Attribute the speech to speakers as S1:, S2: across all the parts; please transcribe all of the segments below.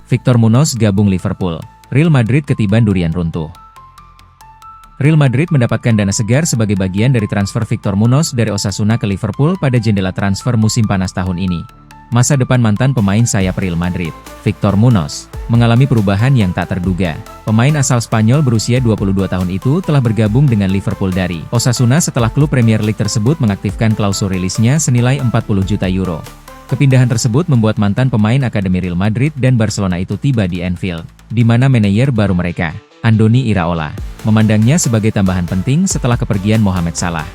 S1: Victor Munoz gabung Liverpool. Real Madrid ketiban durian runtuh. Real Madrid mendapatkan dana segar sebagai bagian dari transfer Victor Munoz dari Osasuna ke Liverpool pada jendela transfer musim panas tahun ini. Masa depan mantan pemain sayap Real Madrid, Victor Munoz, mengalami perubahan yang tak terduga. Pemain asal Spanyol berusia 22 tahun itu telah bergabung dengan Liverpool dari Osasuna setelah klub Premier League tersebut mengaktifkan klausul rilisnya senilai 40 juta euro. Kepindahan tersebut membuat mantan pemain Akademi Real Madrid dan Barcelona itu tiba di Anfield, di mana manajer baru mereka, Andoni Iraola, memandangnya sebagai tambahan penting setelah kepergian Mohamed Salah.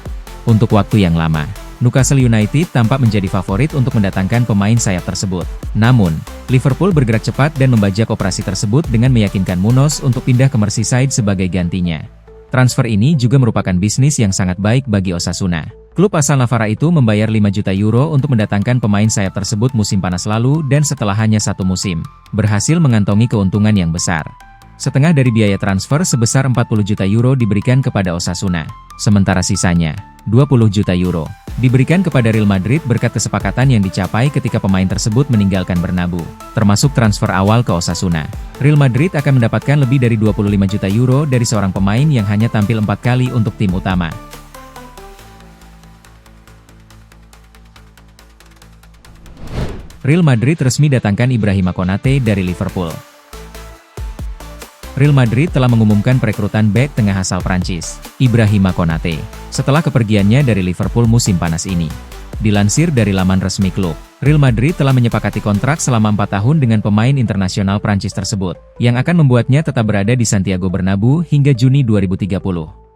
S1: Untuk waktu yang lama, Newcastle United tampak menjadi favorit untuk mendatangkan pemain sayap tersebut. Namun, Liverpool bergerak cepat dan membajak operasi tersebut dengan meyakinkan Munoz untuk pindah ke Merseyside sebagai gantinya. Transfer ini juga merupakan bisnis yang sangat baik bagi Osasuna. Klub asal Navarra itu membayar 5 juta euro untuk mendatangkan pemain sayap tersebut musim panas lalu dan setelah hanya satu musim, berhasil mengantongi keuntungan yang besar. Setengah dari biaya transfer sebesar 40 juta euro diberikan kepada Osasuna, sementara sisanya, 20 juta euro, diberikan kepada Real Madrid berkat kesepakatan yang dicapai ketika pemain tersebut meninggalkan Bernabeu, termasuk transfer awal ke Osasuna. Real Madrid akan mendapatkan lebih dari 25 juta euro dari seorang pemain yang hanya tampil 4 kali untuk tim utama. Real Madrid resmi datangkan Ibrahima Konate dari Liverpool. Real Madrid telah mengumumkan perekrutan bek tengah asal Prancis, Ibrahima Konate, setelah kepergiannya dari Liverpool musim panas ini. Dilansir dari laman resmi klub, Real Madrid telah menyepakati kontrak selama 4 tahun dengan pemain internasional Prancis tersebut, yang akan membuatnya tetap berada di Santiago Bernabeu hingga Juni 2030.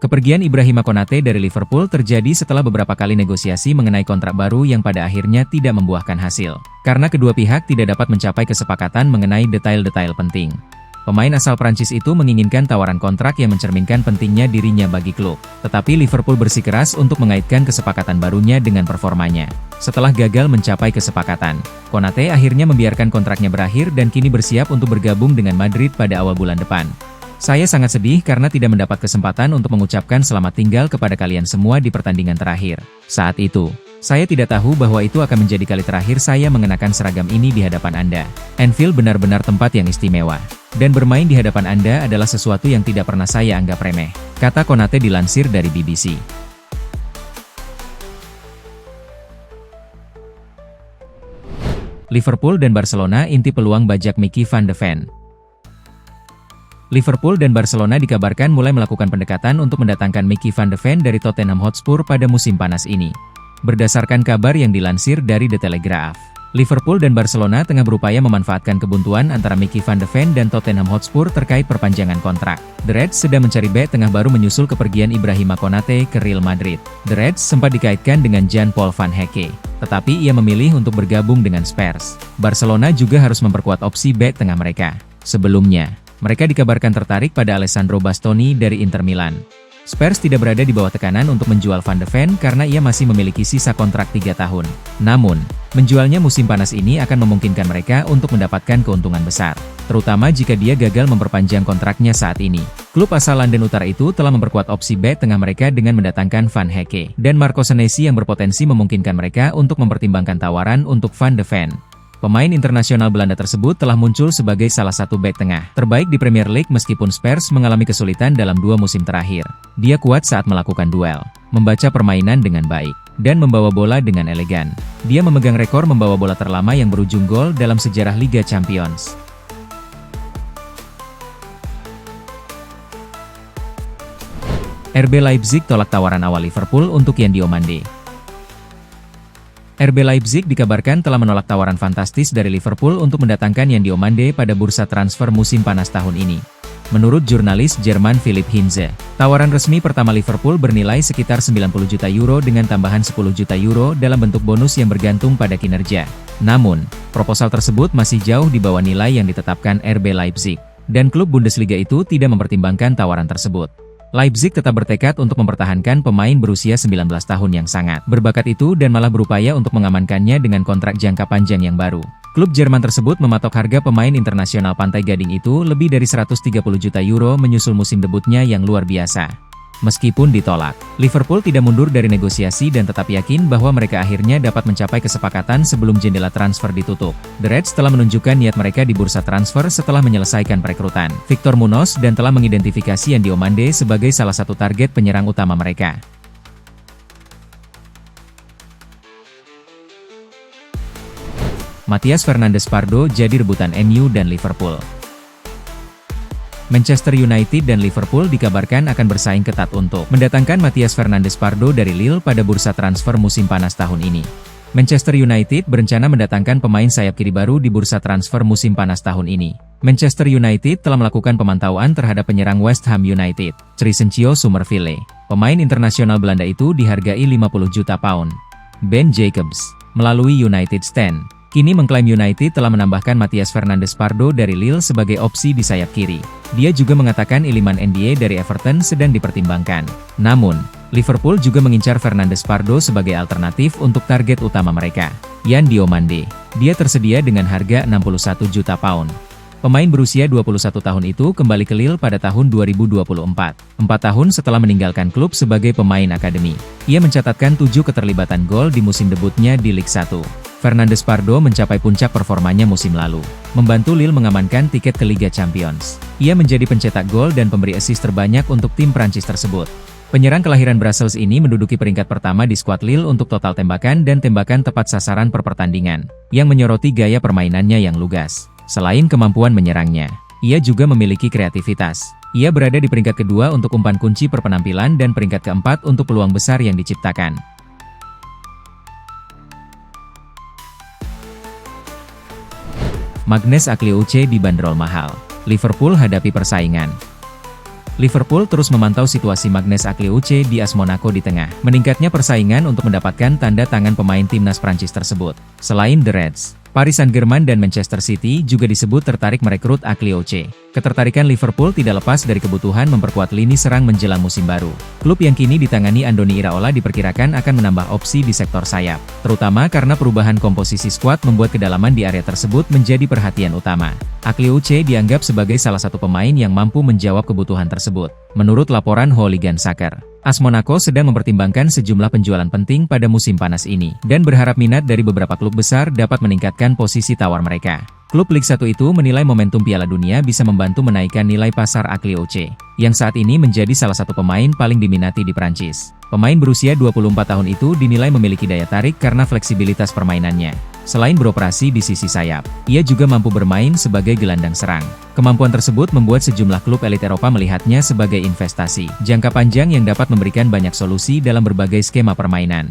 S1: Kepergian Ibrahima Konate dari Liverpool terjadi setelah beberapa kali negosiasi mengenai kontrak baru yang pada akhirnya tidak membuahkan hasil, karena kedua pihak tidak dapat mencapai kesepakatan mengenai detail-detail penting. Pemain asal Prancis itu menginginkan tawaran kontrak yang mencerminkan pentingnya dirinya bagi klub, tetapi Liverpool bersikeras untuk mengaitkan kesepakatan barunya dengan performanya. Setelah gagal mencapai kesepakatan, Konate akhirnya membiarkan kontraknya berakhir dan kini bersiap untuk bergabung dengan Madrid pada awal bulan depan. Saya sangat sedih karena tidak mendapat kesempatan untuk mengucapkan selamat tinggal kepada kalian semua di pertandingan terakhir. Saat itu, saya tidak tahu bahwa itu akan menjadi kali terakhir saya mengenakan seragam ini di hadapan Anda. Anfield benar-benar tempat yang istimewa. Dan bermain di hadapan Anda adalah sesuatu yang tidak pernah saya anggap remeh, kata Konate dilansir dari BBC. Liverpool dan Barcelona inti peluang bajak Mickey van de Ven. Liverpool dan Barcelona dikabarkan mulai melakukan pendekatan untuk mendatangkan Mickey van de Ven dari Tottenham Hotspur pada musim panas ini. Berdasarkan kabar yang dilansir dari The Telegraph, Liverpool dan Barcelona tengah berupaya memanfaatkan kebuntuan antara Mickey van de Ven dan Tottenham Hotspur terkait perpanjangan kontrak. The Reds sedang mencari bek tengah baru menyusul kepergian Ibrahima Konate ke Real Madrid. The Reds sempat dikaitkan dengan Jan-Paul van Hecke, tetapi ia memilih untuk bergabung dengan Spurs. Barcelona juga harus memperkuat opsi bek tengah mereka. Sebelumnya, mereka dikabarkan tertarik pada Alessandro Bastoni dari Inter Milan. Spurs tidak berada di bawah tekanan untuk menjual Van de Ven karena ia masih memiliki sisa kontrak 3 tahun. Namun, menjualnya musim panas ini akan memungkinkan mereka untuk mendapatkan keuntungan besar, terutama jika dia gagal memperpanjang kontraknya saat ini. Klub asal London Utara itu telah memperkuat opsi bek tengah mereka dengan mendatangkan Van Hecke dan Marco Senesi yang berpotensi memungkinkan mereka untuk mempertimbangkan tawaran untuk Van de Ven. Pemain internasional Belanda tersebut telah muncul sebagai salah satu bek tengah terbaik di Premier League meskipun Spurs mengalami kesulitan dalam 2 musim terakhir. Dia kuat saat melakukan duel, membaca permainan dengan baik, dan membawa bola dengan elegan. Dia memegang rekor membawa bola terlama yang berujung gol dalam sejarah Liga Champions. RB Leipzig tolak tawaran awal Liverpool untuk Yan Diomande. RB Leipzig dikabarkan telah menolak tawaran fantastis dari Liverpool untuk mendatangkan Yan Diomande pada bursa transfer musim panas tahun ini. Menurut jurnalis Jerman Philipp Hinze, tawaran resmi pertama Liverpool bernilai sekitar 90 juta euro dengan tambahan 10 juta euro dalam bentuk bonus yang bergantung pada kinerja. Namun, proposal tersebut masih jauh di bawah nilai yang ditetapkan RB Leipzig, dan klub Bundesliga itu tidak mempertimbangkan tawaran tersebut. Leipzig tetap bertekad untuk mempertahankan pemain berusia 19 tahun yang sangat berbakat itu dan malah berupaya untuk mengamankannya dengan kontrak jangka panjang yang baru. Klub Jerman tersebut mematok harga pemain internasional Pantai Gading itu lebih dari 130 juta euro menyusul musim debutnya yang luar biasa. Meskipun ditolak, Liverpool tidak mundur dari negosiasi dan tetap yakin bahwa mereka akhirnya dapat mencapai kesepakatan sebelum jendela transfer ditutup. The Reds telah menunjukkan niat mereka di bursa transfer setelah menyelesaikan perekrutan Victor Munoz dan telah mengidentifikasi Yan Diomande sebagai salah satu target penyerang utama mereka. Matías Fernandes Pardo jadi rebutan MU dan Liverpool. Manchester United dan Liverpool dikabarkan akan bersaing ketat untuk mendatangkan Matías Fernandes Pardo dari Lille pada bursa transfer musim panas tahun ini. Manchester United berencana mendatangkan pemain sayap kiri baru di bursa transfer musim panas tahun ini. Manchester United telah melakukan pemantauan terhadap penyerang West Ham United, Crescencio Summerville. Pemain internasional Belanda itu dihargai 50 juta pound. Ben Jacobs, melalui United Stand, kini mengklaim United telah menambahkan Matías Fernandes Pardo dari Lille sebagai opsi di sayap kiri. Dia juga mengatakan Iliman Ndiaye dari Everton sedang dipertimbangkan. Namun, Liverpool juga mengincar Fernandes Pardo sebagai alternatif untuk target utama mereka, Yan Diomande. Dia tersedia dengan harga 61 juta pound. Pemain berusia 21 tahun itu kembali ke Lille pada tahun 2024, 4 tahun setelah meninggalkan klub sebagai pemain akademi. Ia mencatatkan 7 keterlibatan gol di musim debutnya di Ligue 1. Fernandes Pardo mencapai puncak performanya musim lalu, membantu Lille mengamankan tiket ke Liga Champions. Ia menjadi pencetak gol dan pemberi assist terbanyak untuk tim Prancis tersebut. Penyerang kelahiran Brussels ini menduduki peringkat pertama di skuad Lille untuk total tembakan dan tembakan tepat sasaran per pertandingan, yang menyoroti gaya permainannya yang lugas. Selain kemampuan menyerangnya, ia juga memiliki kreativitas. Ia berada di peringkat kedua untuk umpan kunci per penampilan dan peringkat keempat untuk peluang besar yang diciptakan. Magnez Aklioche dibanderol mahal. Liverpool hadapi persaingan. Liverpool terus memantau situasi Magnez Aklioche di AS Monaco di tengah meningkatnya persaingan untuk mendapatkan tanda tangan pemain timnas Prancis tersebut. Selain The Reds, Paris Saint-Germain dan Manchester City juga disebut tertarik merekrut Aklioche. Ketertarikan Liverpool tidak lepas dari kebutuhan memperkuat lini serang menjelang musim baru. Klub yang kini ditangani Andoni Iraola diperkirakan akan menambah opsi di sektor sayap, terutama karena perubahan komposisi skuad membuat kedalaman di area tersebut menjadi perhatian utama. Aklioche dianggap sebagai salah satu pemain yang mampu menjawab kebutuhan tersebut. Menurut laporan Hooligan Soccer, AS Monaco sedang mempertimbangkan sejumlah penjualan penting pada musim panas ini, dan berharap minat dari beberapa klub besar dapat meningkatkan posisi tawar mereka. Klub Ligue 1 itu menilai momentum Piala Dunia bisa membantu menaikkan nilai pasar Aklioche, yang saat ini menjadi salah satu pemain paling diminati di Prancis. Pemain berusia 24 tahun itu dinilai memiliki daya tarik karena fleksibilitas permainannya. Selain beroperasi di sisi sayap, ia juga mampu bermain sebagai gelandang serang. Kemampuan tersebut membuat sejumlah klub elit Eropa melihatnya sebagai investasi jangka panjang yang dapat memberikan banyak solusi dalam berbagai skema permainan.